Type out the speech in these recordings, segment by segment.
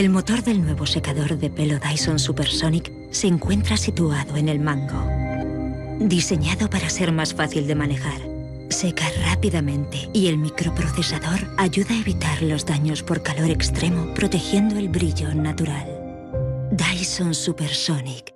El motor del nuevo secador de pelo Dyson Supersonic se encuentra situado en el mango. Diseñado para ser más fácil de manejar, seca rápidamente y el microprocesador ayuda a evitar los daños por calor extremo, protegiendo el brillo natural. Dyson Supersonic.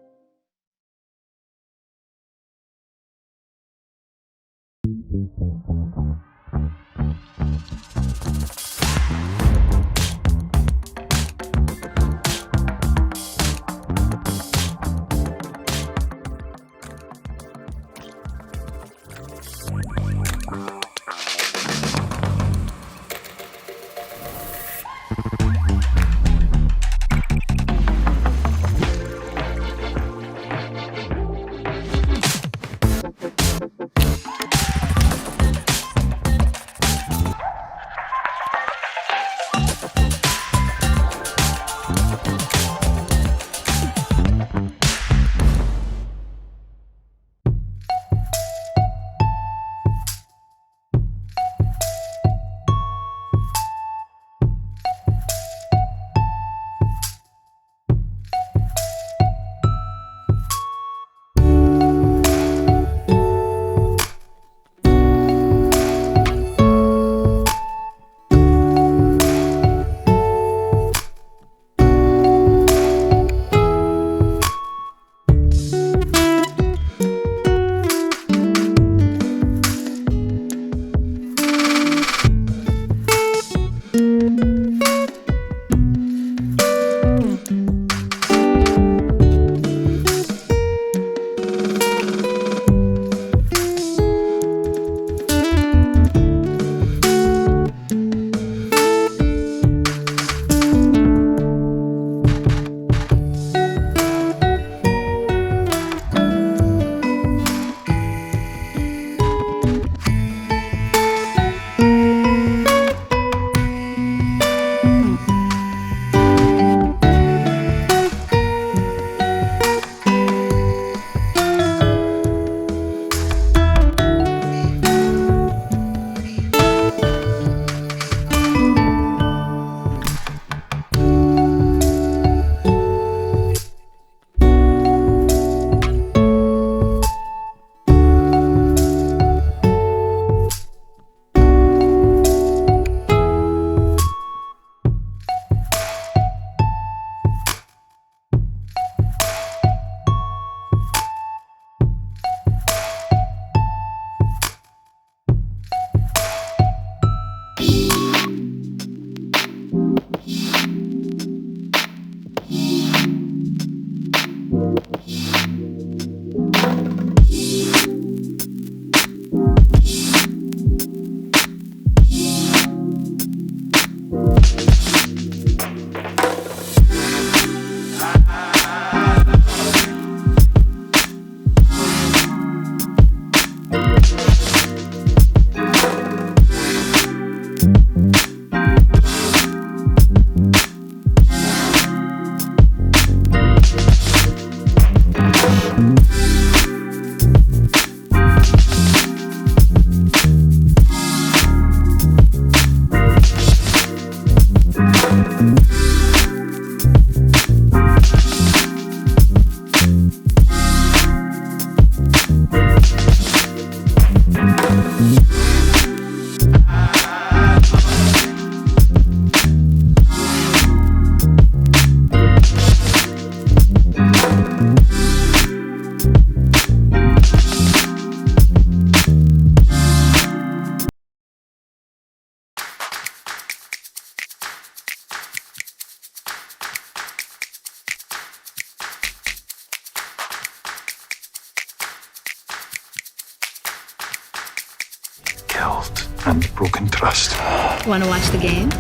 Guilt and broken trust. Want to watch the game?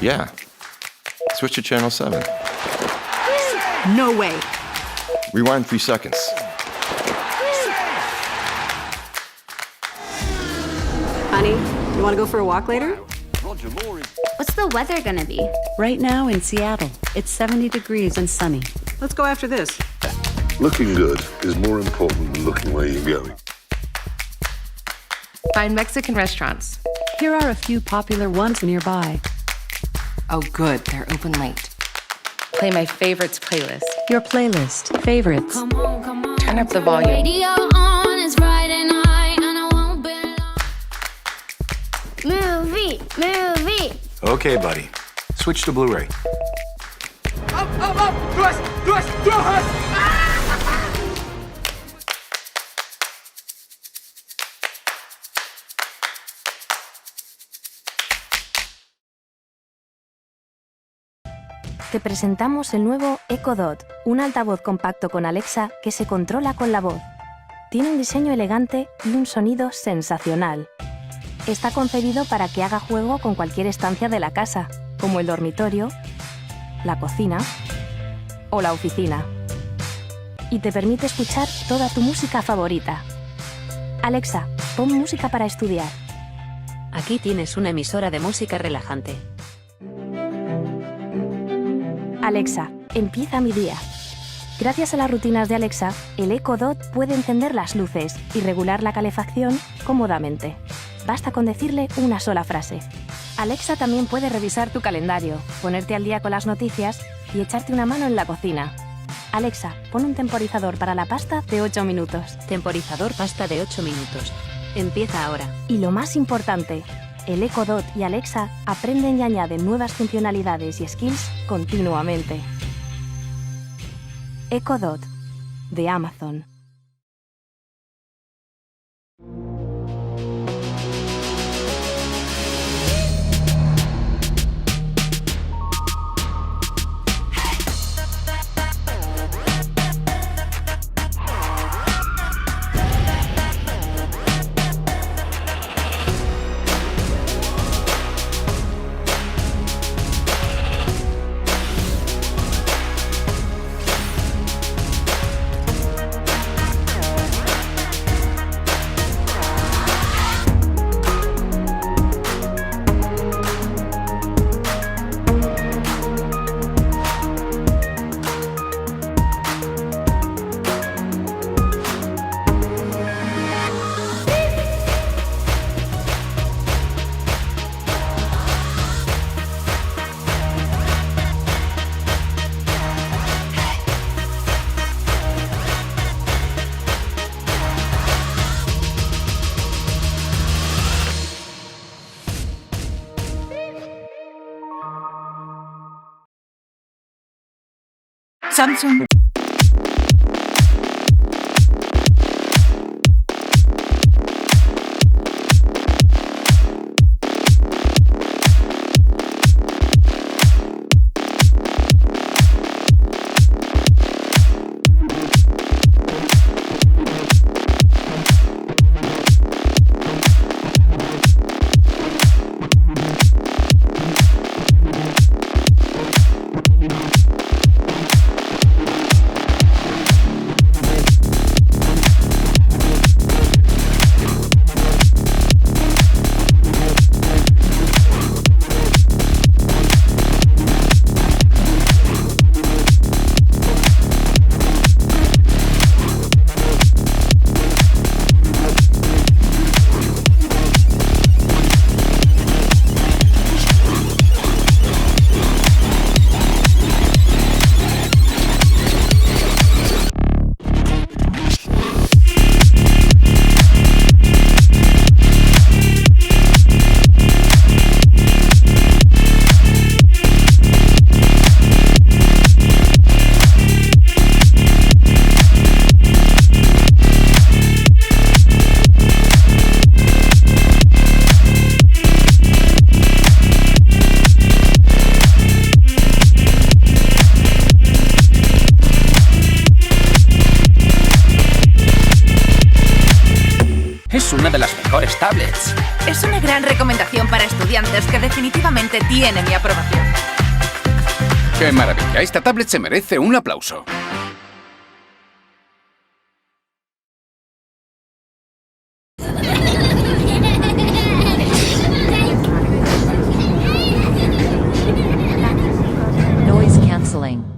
Yeah. Switch to channel 7. No way. Rewind 3 seconds. Honey, you want to go for a walk later? What's the weather gonna be? Right now in Seattle, it's 70 degrees and sunny. Let's go after this. Looking good is more important than looking where you're going. Find Mexican restaurants. Here are a few popular ones nearby. Oh, good. They're open late. Play my favorites playlist. Your playlist. Favorites. Turn up the volume. Radio on, it's Friday night, and I won't be long. Movie. Okay, buddy. Switch to Blu-ray. Te presentamos el nuevo Echo Dot, un altavoz compacto con Alexa que se controla con la voz. Tiene un diseño elegante y un sonido sensacional. Está concebido para que haga juego con cualquier estancia de la casa, como el dormitorio, la cocina o la oficina. Y te permite escuchar toda tu música favorita. Alexa, pon música para estudiar. Aquí tienes una emisora de música relajante. Alexa, empieza mi día. Gracias a las rutinas de Alexa, el Echo Dot puede encender las luces y regular la calefacción cómodamente. Basta con decirle una sola frase. Alexa también puede revisar tu calendario, ponerte al día con las noticias y echarte una mano en la cocina. Alexa, pon un temporizador para la pasta de 8 minutos. Temporizador pasta de 8 minutos. Empieza ahora. Y lo más importante, el Echo Dot y Alexa aprenden y añaden nuevas funcionalidades y skills continuamente. Echo Dot, de Amazon. Samsung. Es una de las mejores tablets. Es una gran recomendación para estudiantes que definitivamente tiene mi aprobación. ¡Qué maravilla! Esta tablet se merece un aplauso. Noise cancelling.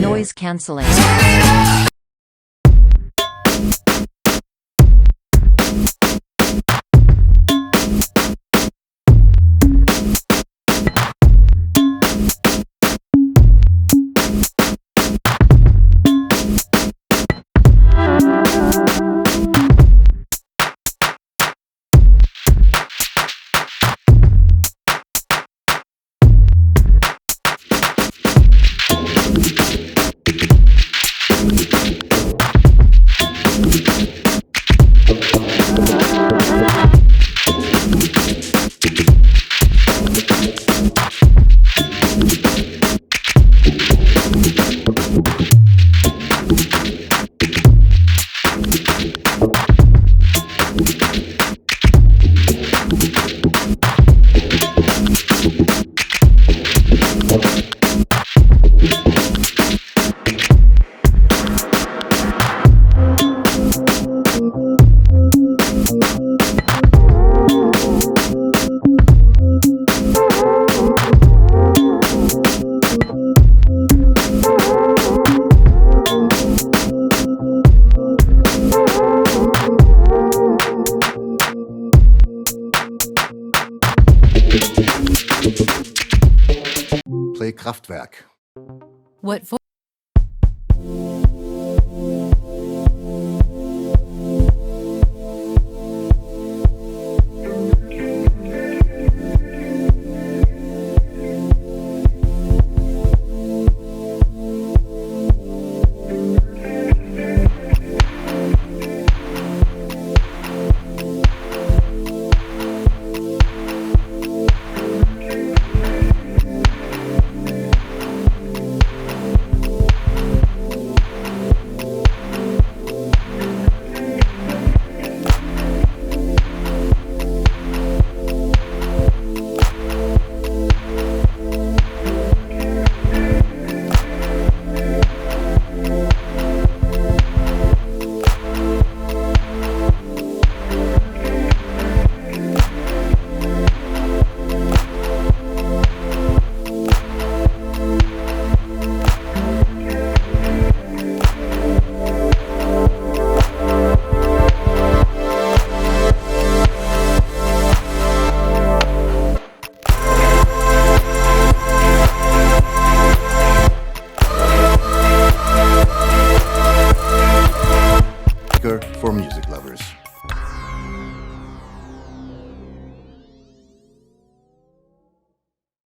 Noise cancelling. Play Kraftwerk. What voice? For music lovers.